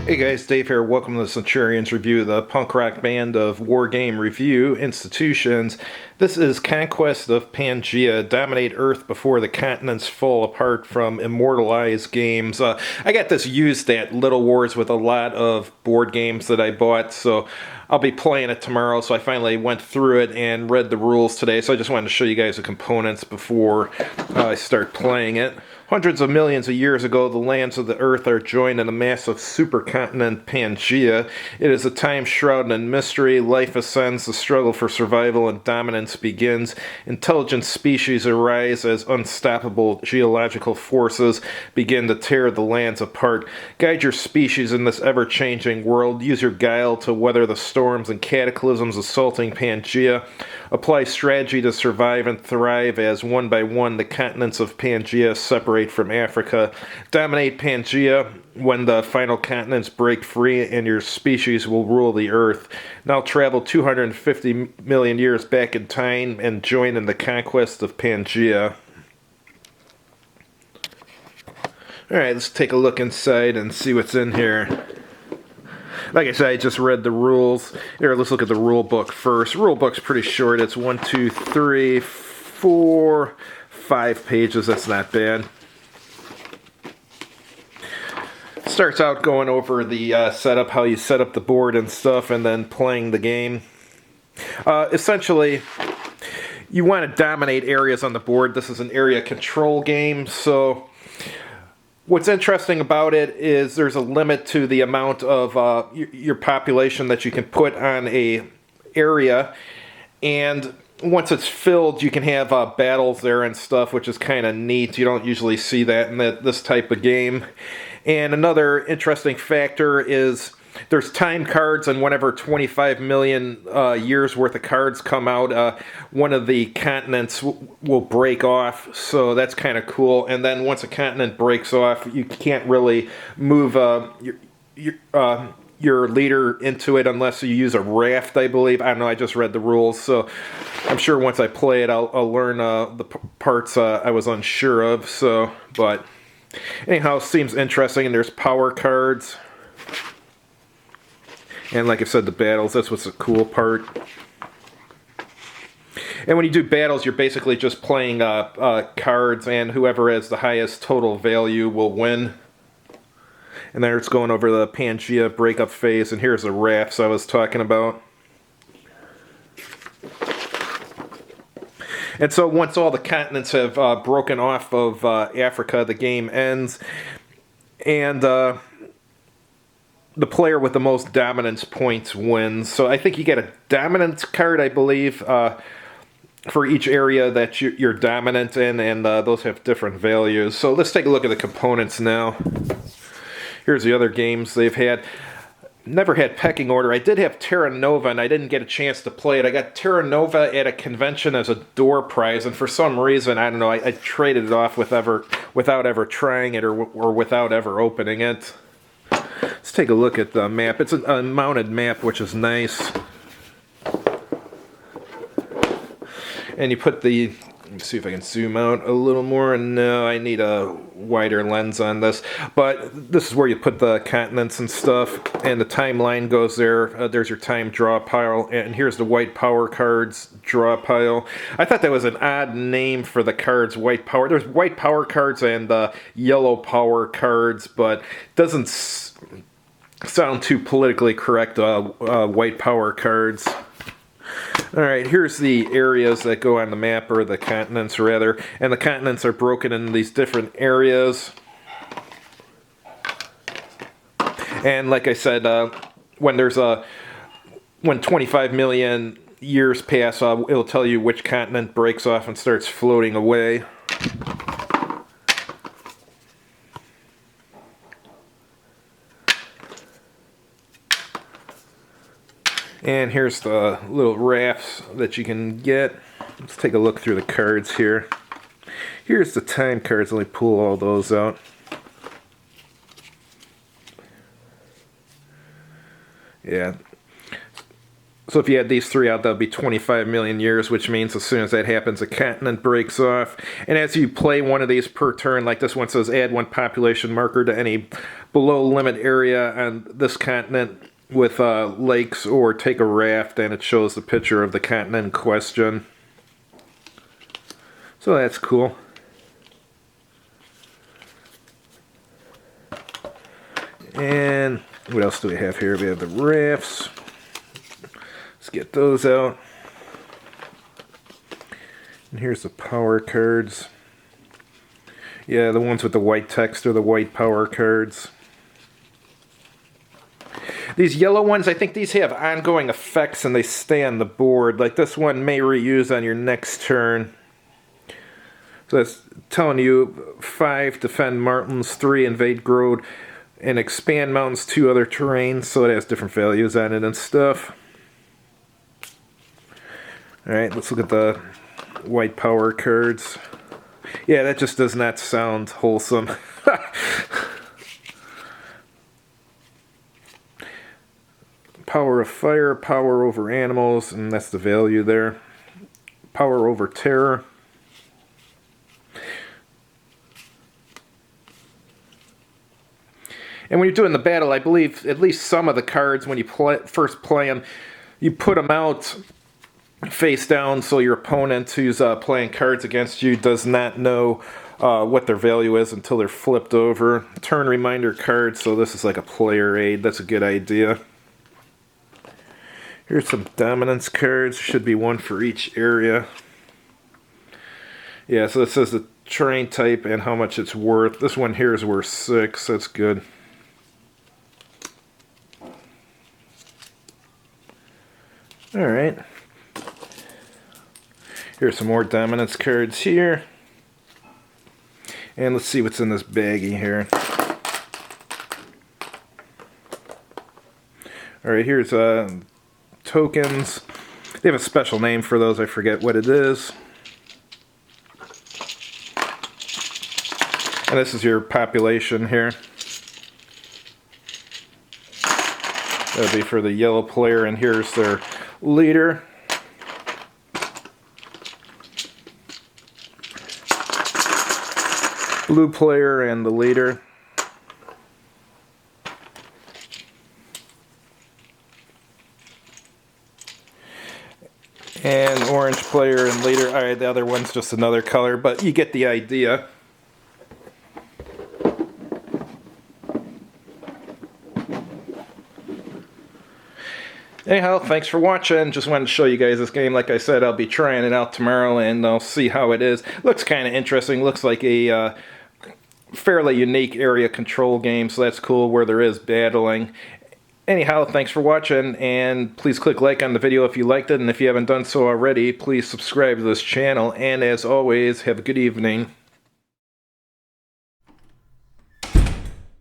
Hey guys, Dave here. Welcome to the Centurions Review, the punk rock band of war game review institutions. This is Conquest of Pangea, Dominate Earth Before the Continents Fall Apart from Immortalized Games. I got this used at Little Wars with a lot of board games that I bought, so I'll be playing it tomorrow. So I finally went through it and read the rules today, so I just wanted to show you guys the components before I start playing it. Hundreds of millions of years ago, the lands of the Earth are joined in a massive supercontinent, Pangea. It is a time shrouded in mystery. Life ascends, the struggle for survival and dominance begins. Intelligent species arise as unstoppable geological forces begin to tear the lands apart. Guide your species in this ever-changing world. Use your guile to weather the storms and cataclysms assaulting Pangea. Apply strategy to survive and thrive as one by one the continents of Pangea separate from Africa. Dominate Pangea when the final continents break free and your species will rule the earth. Now travel 250 million years back in time and join in the conquest of Pangea. Alright, let's take a look inside and see what's in here. Like I said, I just read the rules. Here, let's look at the rule book first. Rule book's pretty short. It's 1, 2, 3, 4, 5 pages. That's not bad. Starts out going over the setup, how you set up the board and stuff, and then playing the game. Essentially, you want to dominate areas on the board. This is an area control game, so what's interesting about it is there's a limit to the amount of your population that you can put on a area, and once it's filled, you can have battles there and stuff, which is kind of neat. You don't usually see that in this type of game. And another interesting factor is there's time cards, and whenever 25 million years worth of cards come out, one of the continents will break off, so that's kind of cool. And then once a continent breaks off, you can't really move your leader into it unless you use a raft, I believe. I don't know, I just read the rules, so I'm sure once I play it, I'll learn the parts I was unsure of. So, but anyhow, seems interesting, and there's power cards. And like I said, the battles, that's what's the cool part. And when you do battles, you're basically just playing cards, and whoever has the highest total value will win. And there it's going over the Pangea breakup phase, and here's the rafts I was talking about. And so once all the continents have broken off of Africa, the game ends. And the player with the most dominance points wins. So I think you get a dominance card, I believe, for each area that you're dominant in, and those have different values. So let's take a look at the components now. Here's the other games they've had. Never had Pecking Order. I did have Terra Nova, and I didn't get a chance to play it. I got Terra Nova at a convention as a door prize, and for some reason, I don't know, I traded it off without ever trying it or without ever opening it. Let's take a look at the map. It's a mounted map, which is nice. And you put the... Let me see if I can zoom out a little more. No, I need a wider lens on this. But this is where you put the continents and stuff. And the timeline goes there. There's your time draw pile. And here's the white power cards draw pile. I thought that was an odd name for the cards, white power. There's white power cards and yellow power cards, but it doesn't sound too politically correct, white power cards. Alright, here's the areas that go on the map, or the continents rather, and the continents are broken into these different areas. And like I said, when 25 million years pass, it'll tell you which continent breaks off and starts floating away. And here's the little rafts that you can get. Let's take a look through the cards here. Here's the time cards. Let me pull all those out. Yeah. So if you had these three out, that would be 25 million years, which means as soon as that happens, a continent breaks off. And as you play one of these per turn, like this one says, add one population marker to any below limit area on this continent with lakes, or take a raft, and it shows the picture of the continent in question. So that's cool. And what else do we have here? We have the rafts. Let's get those out. And here's the power cards. Yeah, the ones with the white text are the white power cards. These yellow ones, I think these have ongoing effects and they stay on the board. Like this one may reuse on your next turn. So that's telling you 5 defend mountains, 3 invade growth, and expand mountains, 2 other terrains. So it has different values on it and stuff. Alright, let's look at the white power cards. Yeah, that just does not sound wholesome. Power of fire, power over animals, and that's the value there. Power over terror. And when you're doing the battle, I believe at least some of the cards, when you first play them, you put them out face down so your opponent who's playing cards against you does not know what their value is until they're flipped over. Turn reminder cards, so this is like a player aid. That's a good idea. Here's some dominance cards. Should be one for each area. Yeah, so it says the terrain type and how much it's worth. This one here is worth 6. That's good. Alright. Here's some more dominance cards here. And let's see what's in this baggie here. Alright, here's tokens. They have a special name for those. I forget what it is. And this is your population here. That would be for the yellow player, and here's their leader. Blue player and the leader. And orange player and leader. Alright, the other one's just another color, but you get the idea. Anyhow, thanks for watching. Just wanted to show you guys this game. Like I said, I'll be trying it out tomorrow and I'll see how it is. Looks kind of interesting. Looks like a fairly unique area control game, so that's cool where there is battling. Anyhow, thanks for watching, and please click like on the video if you liked it, and if you haven't done so already, please subscribe to this channel, and as always, have a good evening.